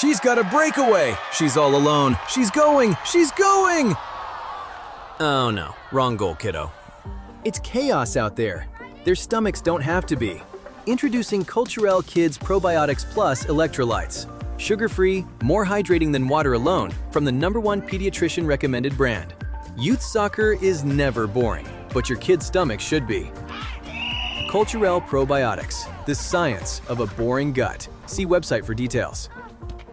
She's got a breakaway. She's all alone. She's going. She's going. Oh no, wrong goal, kiddo. It's chaos out there. Their stomachs don't have to be. Introducing Culturelle Kids Probiotics Plus Electrolytes. Sugar-free, more hydrating than water alone from the #1 pediatrician recommended brand. Youth soccer is never boring, but your kid's stomach should be. Culturelle Probiotics, the science of a boring gut. See website for details.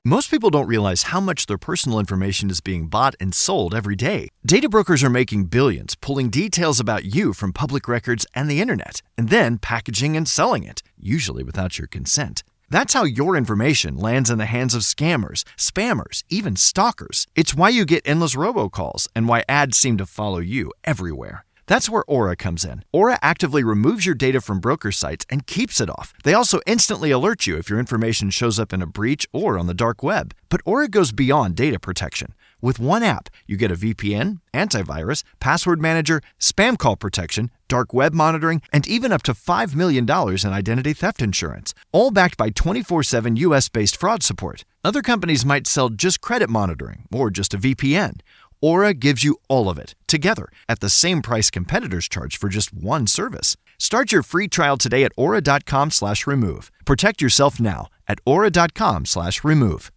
Most people don't realize how much their personal information is being bought and sold every day. Data brokers are making billions, pulling details about you from public records and the internet, and then packaging and selling it, usually without your consent. That's how your information lands in the hands of scammers, spammers, even stalkers. It's why you get endless robocalls and why ads seem to follow you everywhere. That's where Aura comes in. Aura actively removes your data from broker sites and keeps it off. They also instantly alert you if your information shows up in a breach or on the dark web. But Aura goes beyond data protection. With one app, you get a VPN, antivirus, password manager, spam call protection, dark web monitoring, and even up to $5 million in identity theft insurance, all backed by 24/7 US-based fraud support. Other companies might sell just credit monitoring or just a VPN. Aura gives you all of it, together, at the same price competitors charge for just one service. Start your free trial today at aura.com/remove. Protect yourself now at aura.com/remove.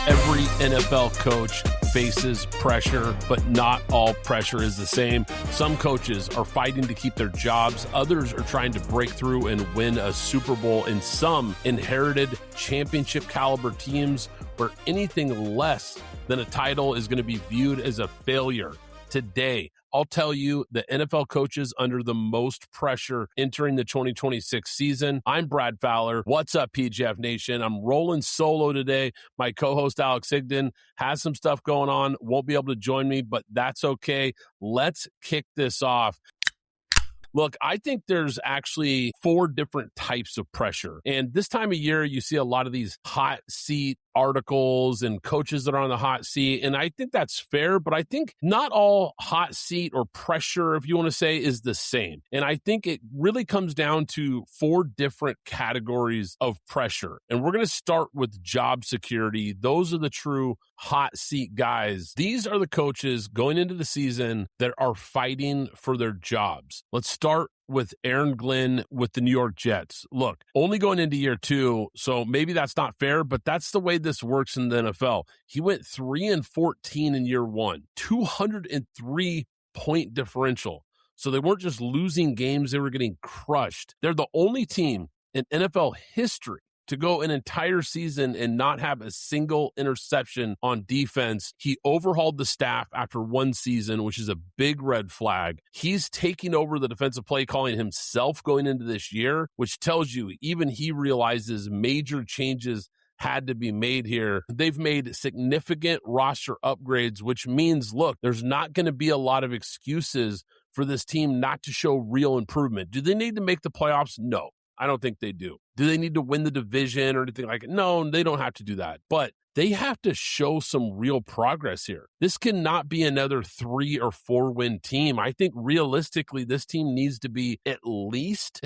Every NFL coach faces pressure, but not all pressure is the same. Some coaches are fighting to keep their jobs. Others are trying to break through and win a Super Bowl. And some inherited championship caliber teams where anything less than a title is going to be viewed as a failure. Today, I'll tell you the NFL coaches under the most pressure entering the 2026 season. I'm Brad Fowler. What's up, PGF Nation? I'm rolling solo today. My co-host Alex Sigden has some stuff going on, won't be able to join me, but that's okay. Let's kick this off. Look, I think there's actually 4 different types of pressure. And this time of year, you see a lot of these hot seat articles and coaches that are on the hot seat. And I think that's fair, but I think not all hot seat or pressure, if you want to say, is the same. And I think it really comes down to 4 different categories of pressure. And we're going to start with job security. Those are the true hot seat guys. These are the coaches going into the season that are fighting for their jobs. Let's start with Aaron Glenn with the New York Jets. Look, only going into year 2, so maybe that's not fair, but that's the way this works in the NFL. He went 3-14 in year 1, 203-point differential. So they weren't just losing games, they were getting crushed. They're the only team in NFL history to go an entire season and not have a single interception on defense. He overhauled the staff after 1 season, which is a big red flag. He's taking over the defensive play calling himself going into this year, which tells you even he realizes major changes had to be made here. They've made significant roster upgrades, which means, look, there's not going to be a lot of excuses for this team not to show real improvement. Do they need to make the playoffs? No. I don't think they do. Do they need to win the division or anything like it? No, they don't have to do that. But they have to show some real progress here. This cannot be another 3 or 4 win team. I think realistically, this team needs to be at least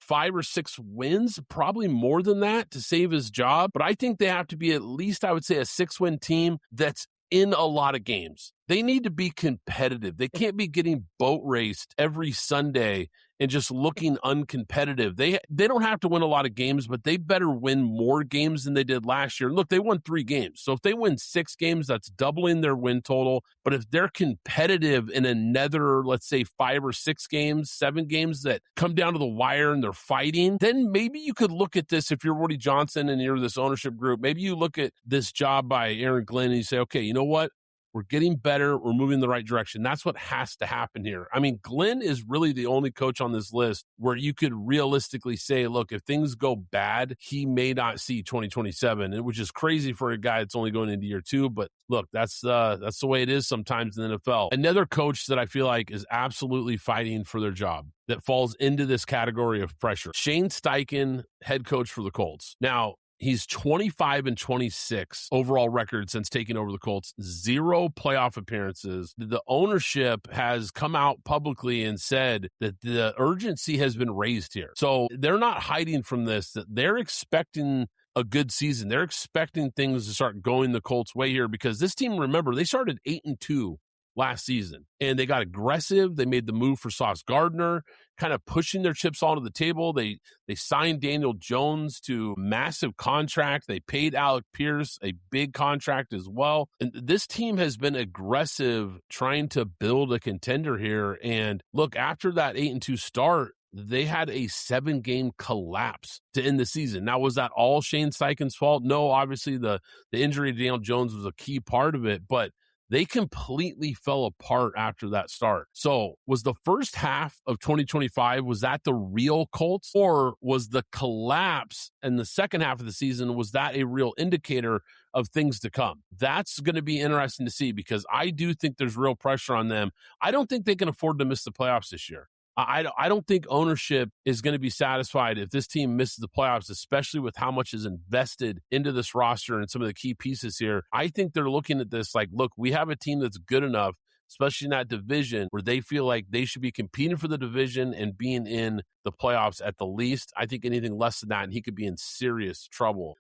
5 or 6 wins, probably more than that to save his job. But I think they have to be at least, I would say, a 6-win team that's in a lot of games. They need to be competitive. They can't be getting boat raced every Sunday and just looking uncompetitive. They don't have to win a lot of games, but they better win more games than they did last year. Look, they won 3 games. So if they win 6 games, that's doubling their win total. But if they're competitive in another, let's say 5 or 6 games, 7 games that come down to the wire and they're fighting, then maybe you could look at this if you're Woody Johnson and you're this ownership group. Maybe you look at this job by Aaron Glenn and you say, okay, you know what? We're getting better. We're moving in the right direction. That's what has to happen here. I mean, Glenn is really the only coach on this list where you could realistically say, look, if things go bad, he may not see 2027, which is crazy for a guy that's only going into year 2. But look, that's the way it is sometimes in the NFL. Another coach that I feel like is absolutely fighting for their job that falls into this category of pressure. Shane Steichen, head coach for the Colts. Now, He's 25-26 overall record since taking over the Colts, 0 playoff appearances. The ownership has come out publicly and said that the urgency has been raised here. So they're not hiding from this, that they're expecting a good season. They're expecting things to start going the Colts' way here because this team, remember, they started 8-2 last season, and they got aggressive. They made the move for Sauce Gardner, kind of pushing their chips onto the table. They signed Daniel Jones to a massive contract. They paid Alec Pierce a big contract as well. And this team has been aggressive trying to build a contender here. And look, after that 8-2 start, they had a 7-game collapse to end the season. Now, was that all Shane Steichen's fault? No, obviously the injury to Daniel Jones was a key part of it, but they completely fell apart after that start. So was the first half of 2025, was that the real Colts, or was the collapse in the second half of the season, was that a real indicator of things to come? That's going to be interesting to see because I do think there's real pressure on them. I don't think they can afford to miss the playoffs this year. I don't think ownership is going to be satisfied if this team misses the playoffs, especially with how much is invested into this roster and some of the key pieces here. I think they're looking at this like, look, we have a team that's good enough, especially in that division, where they feel like they should be competing for the division and being in the playoffs at the least. I think anything less than that, and he could be in serious trouble.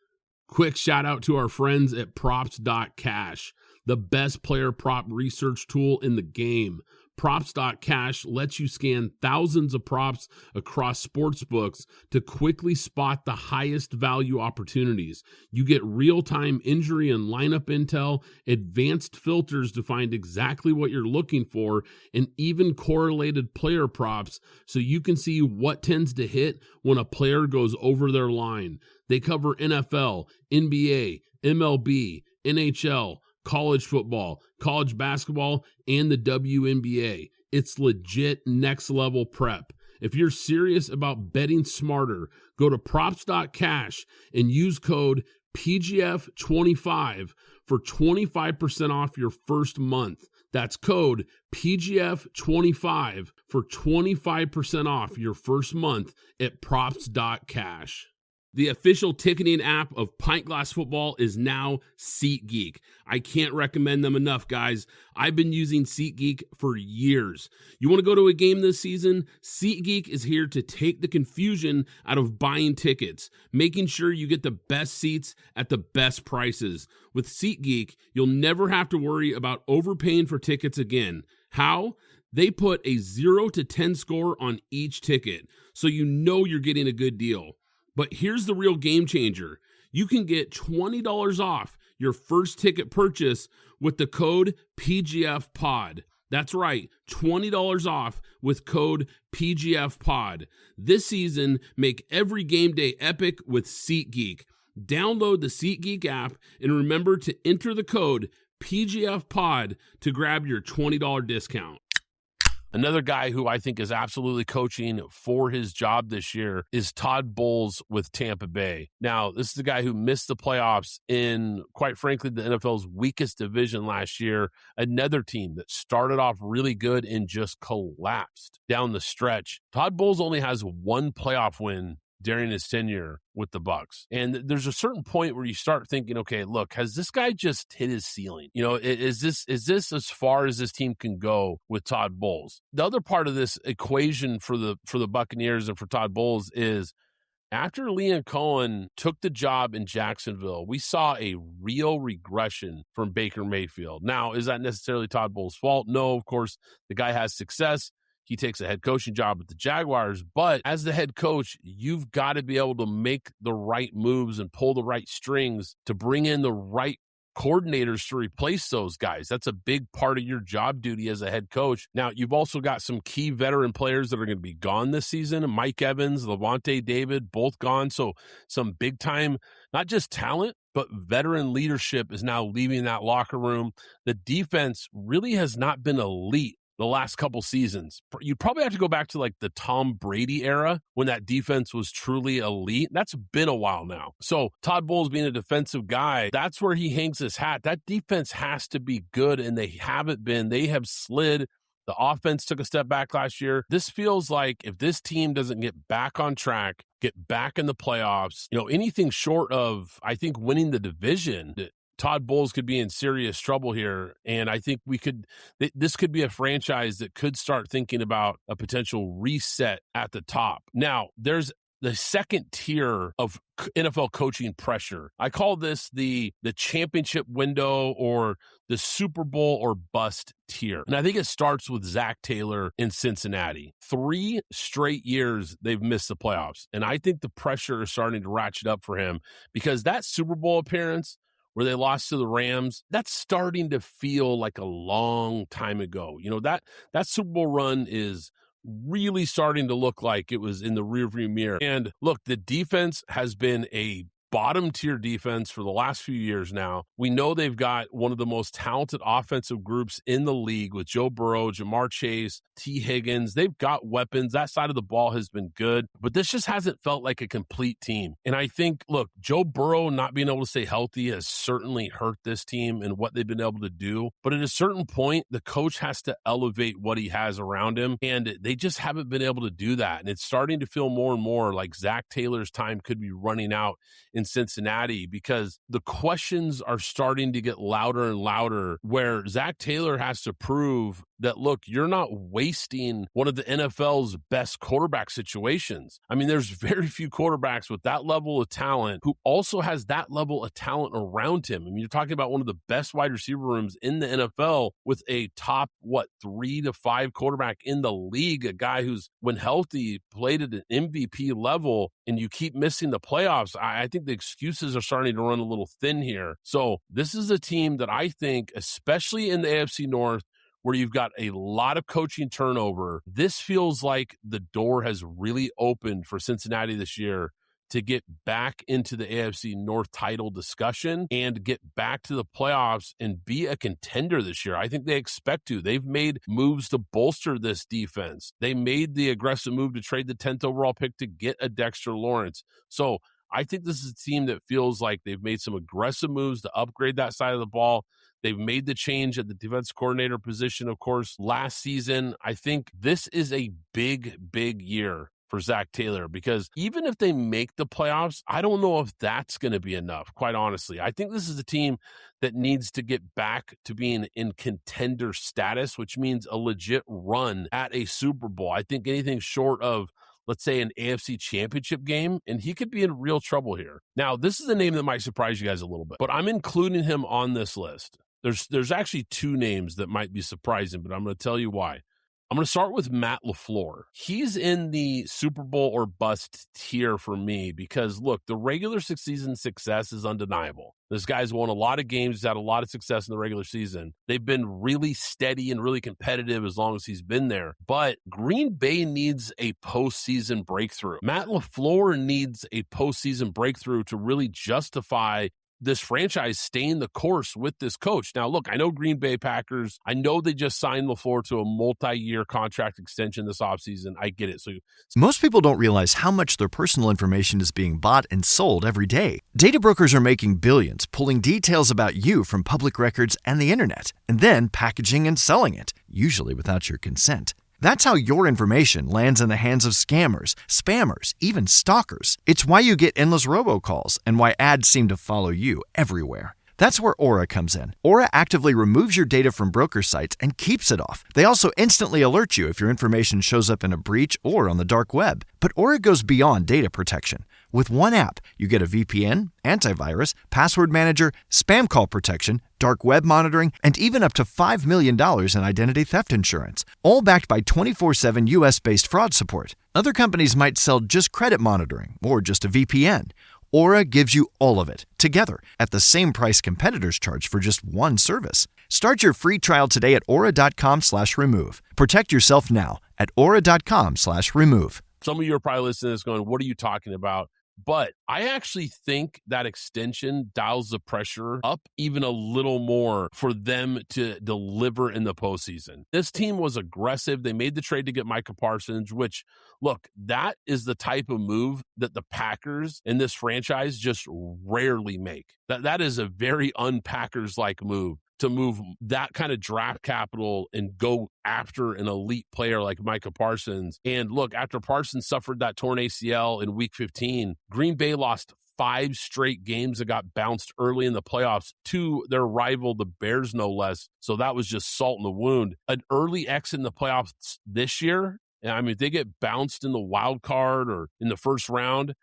Quick shout out to our friends at props.cash, the best player prop research tool in the game. Props.cash lets you scan thousands of props across sports books to quickly spot the highest value opportunities. You get real-time injury and lineup intel, advanced filters to find exactly what you're looking for, and even correlated player props so you can see what tends to hit when a player goes over their line. They cover NFL, NBA, MLB, NHL, college football, college basketball, and the WNBA. It's legit next level prep. If you're serious about betting smarter, go to props.cash and use code PGF25 for 25% off your first month. That's code PGF25 for 25% off your first month at props.cash. The official ticketing app of Pint Glass Football is now SeatGeek. I can't recommend them enough, guys. I've been using SeatGeek for years. You want to go to a game this season? SeatGeek is here to take the confusion out of buying tickets, making sure you get the best seats at the best prices. With SeatGeek, you'll never have to worry about overpaying for tickets again. How? They put a 0 to 10 score on each ticket, so you know you're getting a good deal. But here's the real game changer. You can get $20 off your first ticket purchase with the code PGFPOD. That's right, $20 off with code PGFPOD. This season, make every game day epic with SeatGeek. Download the SeatGeek app and remember to enter the code PGFPOD to grab your $20 discount. Another guy who I think is absolutely coaching for his job this year is Todd Bowles with Tampa Bay. Now, this is the guy who missed the playoffs in, quite frankly, the NFL's weakest division last year. Another team that started off really good and just collapsed down the stretch. Todd Bowles only has one playoff win during his tenure with the Bucs. And there's a certain point where you start thinking, okay, look, has this guy just hit his ceiling? You know, is this as far as this team can go with Todd Bowles? The other part of this equation for the Buccaneers and for Todd Bowles is after Liam Cohen took the job in Jacksonville, we saw a real regression from Baker Mayfield. Now, is that necessarily Todd Bowles' fault? No, of course, the guy has success. He takes a head coaching job with the Jaguars, but as the head coach, you've got to be able to make the right moves and pull the right strings to bring in the right coordinators to replace those guys. That's a big part of your job duty as a head coach. Now, you've also got some key veteran players that are going to be gone this season. Mike Evans, Levante David, both gone. So some big time, not just talent, but veteran leadership is now leaving that locker room. The defense really has not been elite the last couple seasons. You'd probably have to go back to like the Tom Brady era when that defense was truly elite. That's been a while now. So Todd Bowles being a defensive guy, that's where he hangs his hat. That defense has to be good, and they haven't been. They have slid. The offense took a step back last year. This feels like if this team doesn't get back on track get back in the playoffs. Anything short of, I think, winning the division, Todd Bowles could be in serious trouble here. And I think this could be a franchise that could start thinking about a potential reset at the top. Now, there's the second tier of NFL coaching pressure. I call this the championship window or the Super Bowl or bust tier. And I think it starts with Zac Taylor in Cincinnati. 3 straight years they've missed the playoffs. And I think the pressure is starting to ratchet up for him because that Super Bowl appearance where they lost to the Rams, that's starting to feel like a long time ago. That Super Bowl run is really starting to look like it was in the rearview mirror. And look, the defense has been a bottom tier defense for the last few years now. We know they've got one of the most talented offensive groups in the league with Joe Burrow, Jamar Chase, T. Higgins. They've got weapons. That side of the ball has been good, but this just hasn't felt like a complete team. And I think, look, Joe Burrow not being able to stay healthy has certainly hurt this team and what they've been able to do. But at a certain point, the coach has to elevate what he has around him, and they just haven't been able to do that. And it's starting to feel more and more like Zac Taylor's time could be running out in Cincinnati because the questions are starting to get louder and louder where Zac Taylor has to prove that, look, you're not wasting one of the NFL's best quarterback situations. I mean, there's very few quarterbacks with that level of talent who also has that level of talent around him. I mean, you're talking about one of the best wide receiver rooms in the NFL with a top, 3 to 5 quarterback in the league, a guy who's, when healthy, played at an MVP level, and you keep missing the playoffs. I think the excuses are starting to run a little thin here. So this is a team that I think, especially in the AFC North, where you've got a lot of coaching turnover, this feels like the door has really opened for Cincinnati this year to get back into the AFC North title discussion and get back to the playoffs and be a contender this year. I think they expect to. They've made moves to bolster this defense. They made the aggressive move to trade the 10th overall pick to get a Dexter Lawrence. So I think this is a team that feels like they've made some aggressive moves to upgrade that side of the ball. They've made the change at the defense coordinator position, of course, last season. I think this is a big, big year for Zac Taylor because even if they make the playoffs, I don't know if that's going to be enough, quite honestly. I think this is a team that needs to get back to being in contender status, which means a legit run at a Super Bowl. I think anything short of, let's say, an AFC championship game, and he could be in real trouble here. Now, this is a name that might surprise you guys a little bit, but I'm including him on this list. There's actually 2 names that might be surprising, but I'm going to tell you why. I'm going to start with Matt LaFleur. He's in the Super Bowl or bust tier for me because, look, the regular season success is undeniable. This guy's won a lot of games. He's had a lot of success in the regular season. They've been really steady and really competitive as long as he's been there. But Green Bay needs a postseason breakthrough. Matt LaFleur needs a postseason breakthrough to really justify this franchise staying the course with this coach. Now, look, I know Green Bay Packers, I know they just signed LaFleur to a multi-year contract extension this offseason. I get it. So most people don't realize how much their personal information is being bought and sold every day. Data brokers are making billions, pulling details about you from public records and the internet, and then packaging and selling it, usually without your consent. That's how your information lands in the hands of scammers, spammers, even stalkers. It's why you get endless robocalls and why ads seem to follow you everywhere. That's where Aura comes in. Aura actively removes your data from broker sites and keeps it off. They also instantly alert you if your information shows up in a breach or on the dark web. But Aura goes beyond data protection. With one app, you get a VPN, antivirus, password manager, spam call protection, dark web monitoring, and even up to $5 million in identity theft insurance, all backed by 24/7 US-based fraud support. Other companies might sell just credit monitoring or just a VPN. Aura gives you all of it, together, at the same price competitors charge for just one service. Start your free trial today at aura.com/remove. Protect yourself now at aura.com/remove. some of you are probably listening to this going, what are you talking about? But I actually think that extension dials the pressure up even a little more for them to deliver in the postseason. This team was aggressive. They made the trade to get Micah Parsons, which, look, that is the type of move that the Packers in this franchise just rarely make. That is a very un-Packers-like move. to move that kind of draft capital and go after an elite player like Micah Parsons. And look, after Parsons suffered that torn ACL in week 15, Green Bay lost 5 straight games that got bounced early in the playoffs to their rival, the Bears, no less. So that was just salt in the wound. An early exit in the playoffs this year, and I mean, if they get bounced in the wild card or in the first round,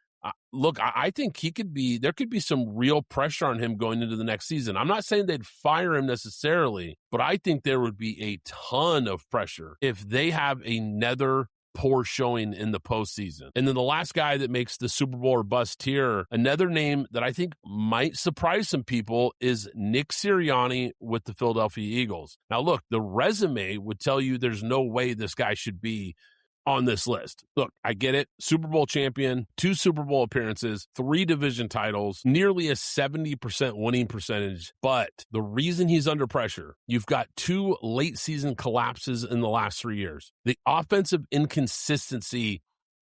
look, I think there could be some real pressure on him going into the next season. I'm not saying they'd fire him necessarily, but I think there would be a ton of pressure if they have another poor showing in the postseason. And then the last guy that makes the Super Bowl or bust tier, another name that I think might surprise some people, is Nick Sirianni with the Philadelphia Eagles. Now, look, the resume would tell you there's no way this guy should be on this list. Look, I get it. Super Bowl champion, 2 Super Bowl appearances, 3 division titles, nearly a 70% winning percentage. But the reason he's under pressure, you've got 2 late season collapses in the last 3 years. The offensive inconsistency,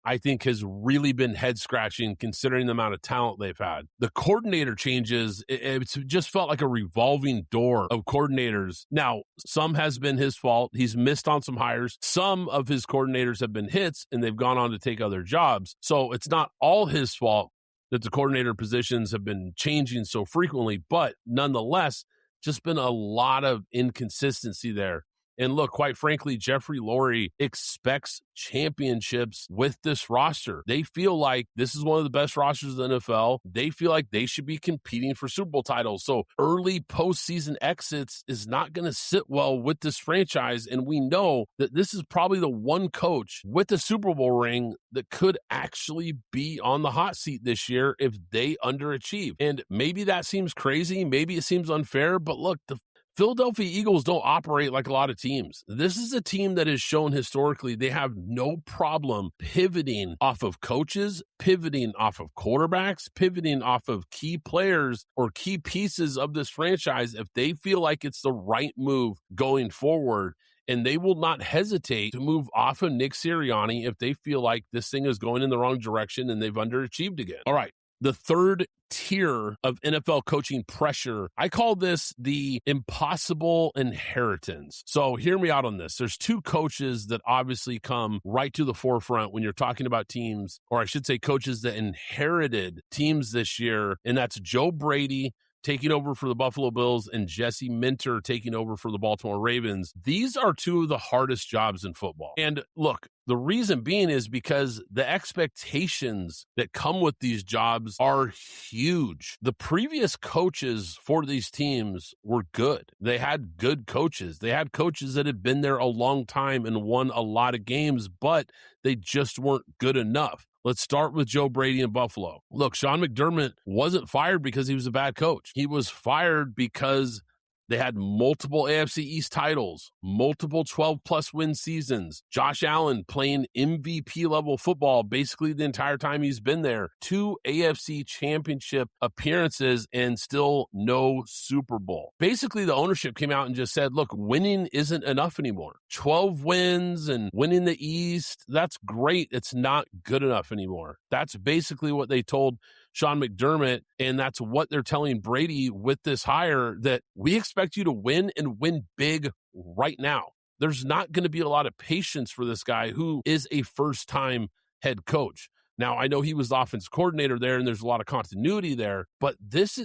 I think, has really been head-scratching considering the amount of talent they've had. The coordinator changes, it's just felt like a revolving door of coordinators. Now, some has been his fault. He's missed on some hires. Some of his coordinators have been hits, and they've gone on to take other jobs. So it's not all his fault that the coordinator positions have been changing so frequently, but nonetheless, just been a lot of inconsistency there. And look, quite frankly, Jeffrey Lurie expects championships with this roster. They feel like this is one of the best rosters in the NFL. They feel like they should be competing for Super Bowl titles. So early postseason exits is not going to sit well with this franchise. And we know that this is probably the one coach with the Super Bowl ring that could actually be on the hot seat this year if they underachieve. And maybe that seems crazy. Maybe it seems unfair. But look, the Philadelphia Eagles don't operate like a lot of teams. This is a team that has shown historically they have no problem pivoting off of coaches, pivoting off of quarterbacks, pivoting off of key players or key pieces of this franchise if they feel like it's the right move going forward. And they will not hesitate to move off of Nick Sirianni if they feel like this thing is going in the wrong direction and they've underachieved again. All right. The third tier of NFL coaching pressure, I call this the impossible inheritance. So hear me out on this. There's 2 coaches that obviously come right to the forefront when you're talking about teams, or I should say coaches that inherited teams this year, and that's Joe Brady taking over for the Buffalo Bills and Jesse Minter taking over for the Baltimore Ravens. These are 2 of the hardest jobs in football. And look, the reason being is because the expectations that come with these jobs are huge. The previous coaches for these teams were good. They had good coaches. They had coaches that had been there a long time and won a lot of games, but they just weren't good enough. Let's start with Joe Brady in Buffalo. Look, Sean McDermott wasn't fired because he was a bad coach. He was fired because they had multiple AFC East titles, multiple 12-plus win seasons. Josh Allen playing MVP-level football basically the entire time he's been there. 2 AFC championship appearances and still no Super Bowl. Basically, the ownership came out and just said, look, winning isn't enough anymore. 12 wins and winning the East, that's great. It's not good enough anymore. That's basically what they told Sean McDermott, and that's what they're telling Brady with this hire, that we expect you to win and win big right now. There's not going to be a lot of patience for this guy who is a first-time head coach. Now, I know he was the offense coordinator there, and there's a lot of continuity there, but this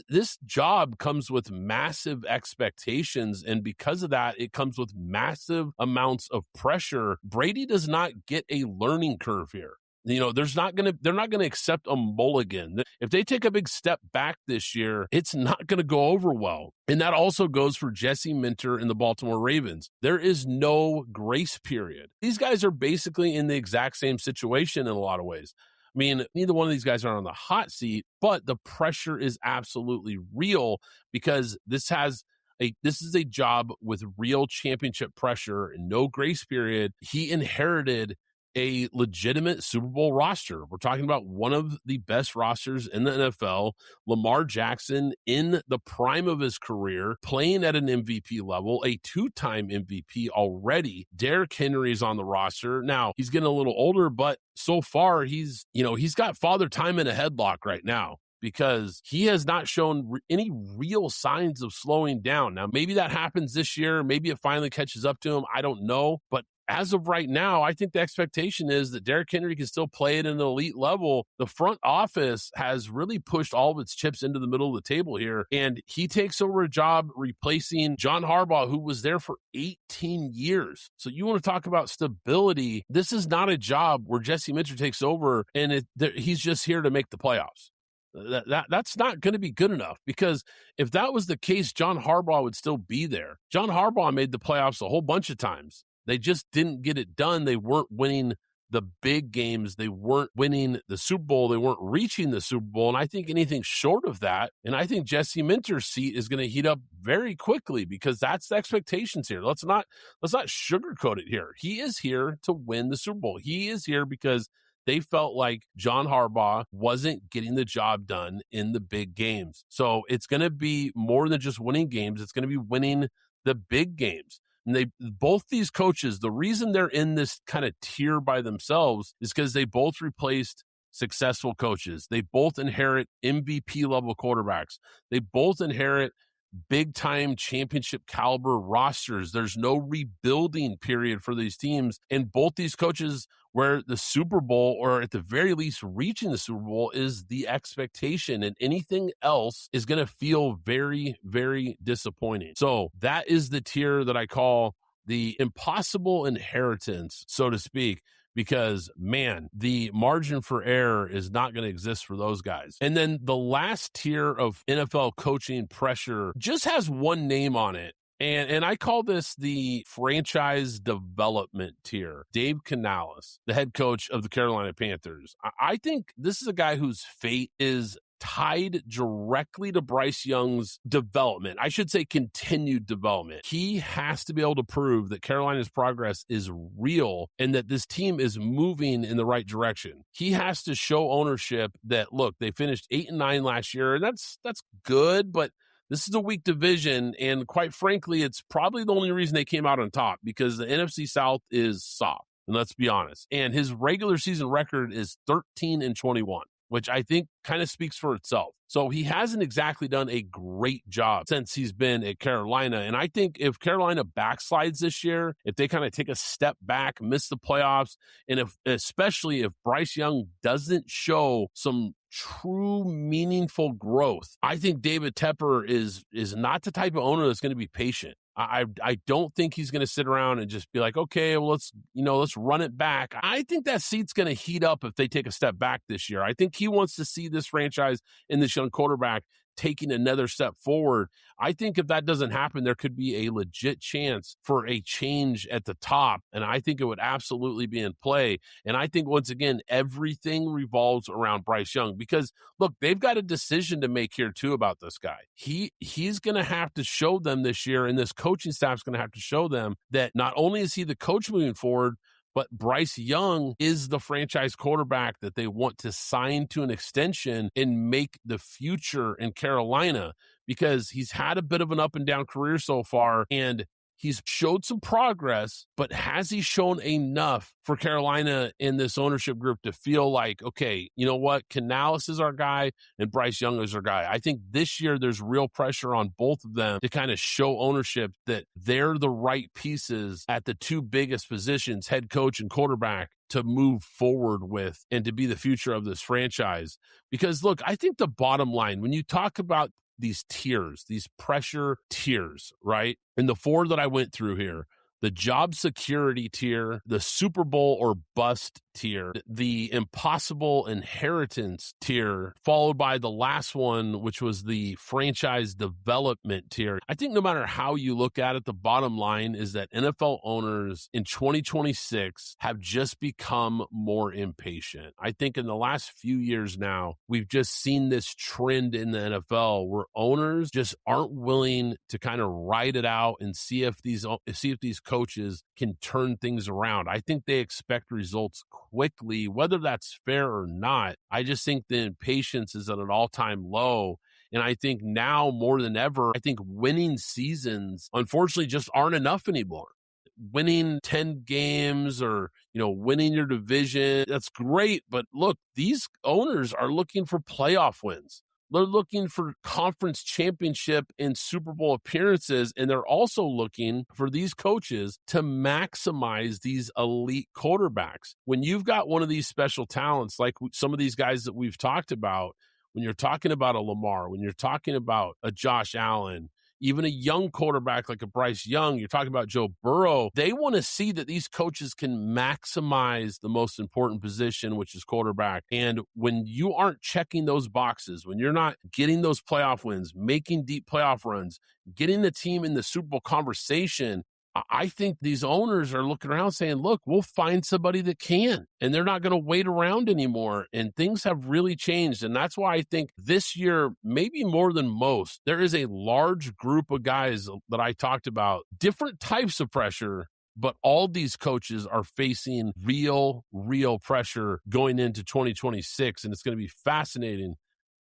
job comes with massive expectations, and because of that, it comes with massive amounts of pressure. Brady does not get a learning curve here. You know, they're not going to accept a mulligan. If they take a big step back this year, it's not going to go over well. And that also goes for Jesse Minter and the Baltimore Ravens. There is no grace period. These guys are basically in the exact same situation in a lot of ways. I mean, neither one of these guys are on the hot seat, but the pressure is absolutely real because this is a job with real championship pressure and no grace period. He inherited a legitimate Super Bowl roster. We're talking about one of the best rosters in the NFL. Lamar Jackson in the prime of his career, playing at an MVP level, a 2-time MVP already. Derrick Henry's on the roster. Now, he's getting a little older, but so far he's got father time in a headlock right now. because he has not shown any real signs of slowing down. Now, maybe that happens this year. Maybe it finally catches up to him. I don't know. But as of right now, I think the expectation is that Derrick Henry can still play at an elite level. The front office has really pushed all of its chips into the middle of the table here, and he takes over a job replacing John Harbaugh, who was there for 18 years. So you want to talk about stability. This is not a job where Jesse Minter takes over and he's just here to make the playoffs. That's not going to be good enough, because if that was the case, John Harbaugh would still be there. John Harbaugh made the playoffs a whole bunch of times. They just didn't get it done. They weren't winning the big games. They weren't winning the Super Bowl. They weren't reaching the Super Bowl. And I think anything short of that, and I think Jesse Minter's seat is going to heat up very quickly, because that's the expectations here. Let's not sugarcoat it here. He is here to win the Super Bowl. He is here because they felt like John Harbaugh wasn't getting the job done in the big games. So it's going to be more than just winning games. It's going to be winning the big games. And both these coaches, the reason they're in this kind of tier by themselves is because they both replaced successful coaches. They both inherit MVP level quarterbacks. They both inherit big time championship caliber rosters. There's no rebuilding period for these teams. And both these coaches, where the Super Bowl, or at the very least reaching the Super Bowl, is the expectation, and anything else is going to feel very, very disappointing. So that is the tier that I call the impossible inheritance, so to speak, because, man, the margin for error is not going to exist for those guys. And then the last tier of NFL coaching pressure just has one name on it. And I call this the franchise development tier. Dave Canales, the head coach of the Carolina Panthers. I think this is a guy whose fate is tied directly to Bryce Young's development. I should say continued development. He has to be able to prove that Carolina's progress is real and that this team is moving in the right direction. He has to show ownership that, look, they finished 8-9 last year, and that's good, but this is a weak division, and quite frankly, it's probably the only reason they came out on top, because the NFC South is soft, and let's be honest. And his regular season record is 13-21, which I think kind of speaks for itself. So he hasn't exactly done a great job since he's been at Carolina. And I think if Carolina backslides this year, if they kind of take a step back, miss the playoffs, and especially if Bryce Young doesn't show some true meaningful growth, I think David Tepper is not the type of owner that's going to be patient. I don't think he's going to sit around and just be like, okay, well, let's run it back. I think that seat's going to heat up if they take a step back this year. I think he wants to see this franchise and this young quarterback taking another step forward. I think if that doesn't happen, there could be a legit chance for a change at the top. And I think it would absolutely be in play. And I think, once again, everything revolves around Bryce Young, because, look, they've got a decision to make here too about this guy. He's going to have to show them this year, and this coaching staff's going to have to show them that not only is he the coach moving forward, but Bryce Young is the franchise quarterback that they want to sign to an extension and make the future in Carolina, because he's had a bit of an up and down career so far, and he's showed some progress, but has he shown enough for Carolina in this ownership group to feel like, okay, you know what, Canales is our guy and Bryce Young is our guy? I think this year there's real pressure on both of them to kind of show ownership that they're the right pieces at the two biggest positions, head coach and quarterback, to move forward with and to be the future of this franchise. Because, look, I think the bottom line, when you talk about these tiers, these pressure tiers, right? And the four that I went through here, the job security tier, the Super Bowl or bust tier, the impossible inheritance tier, followed by the last one, which was the franchise development tier. I think no matter how you look at it, the bottom line is that NFL owners in 2026 have just become more impatient. I think in the last few years now, we've just seen this trend in the NFL where owners just aren't willing to kind of ride it out and see if these coaches can turn things around. I think they expect results quickly, whether that's fair or not. I just think the impatience is at an all-time low. And I think now more than ever, I think winning seasons, unfortunately, just aren't enough anymore. Winning 10 games or, winning your division, that's great. But look, these owners are looking for playoff wins. They're looking for conference championship and Super Bowl appearances, and they're also looking for these coaches to maximize these elite quarterbacks. When you've got one of these special talents, like some of these guys that we've talked about, when you're talking about a Lamar, when you're talking about a Josh Allen, even a young quarterback like a Bryce Young, you're talking about Joe Burrow, they want to see that these coaches can maximize the most important position, which is quarterback. And when you aren't checking those boxes, when you're not getting those playoff wins, making deep playoff runs, getting the team in the Super Bowl conversation, I think these owners are looking around saying, look, we'll find somebody that can, and they're not going to wait around anymore. And things have really changed. And that's why I think this year, maybe more than most, there is a large group of guys that I talked about, different types of pressure, but all these coaches are facing real pressure going into 2026. And it's going to be fascinating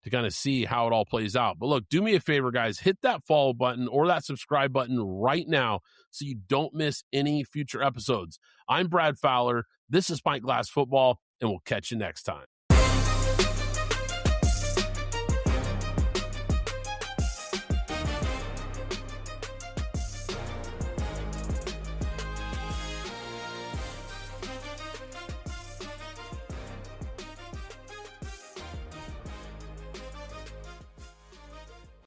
to kind of see how it all plays out. But look, do me a favor, guys, hit that follow button or that subscribe button right now so you don't miss any future episodes. I'm Brad Fowler. This is Pint Glass Football, and we'll catch you next time.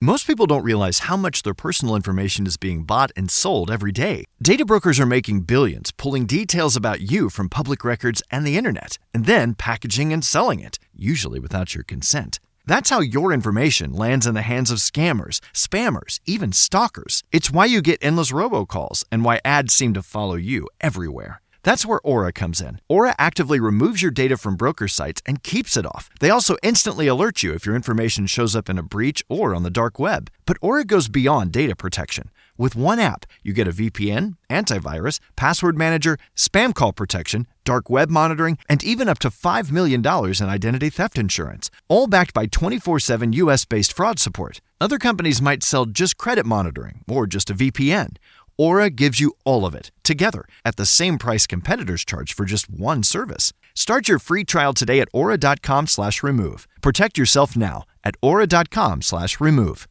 Most people don't realize how much their personal information is being bought and sold every day. Data brokers are making billions pulling details about you from public records and the internet, and then packaging and selling it, usually without your consent. That's how your information lands in the hands of scammers, spammers, even stalkers. It's why you get endless robocalls and why ads seem to follow you everywhere. That's where Aura comes in. Aura actively removes your data from broker sites and keeps it off. They also instantly alert you if your information shows up in a breach or on the dark web. But Aura goes beyond data protection. With one app, you get a VPN, antivirus, password manager, spam call protection, dark web monitoring, and even up to $5 million in identity theft insurance, all backed by 24/7 US-based fraud support. Other companies might sell just credit monitoring or just a VPN. Aura gives you all of it, together, at the same price competitors charge for just one service. Start your free trial today at aura.com/remove. Protect yourself now at aura.com/remove.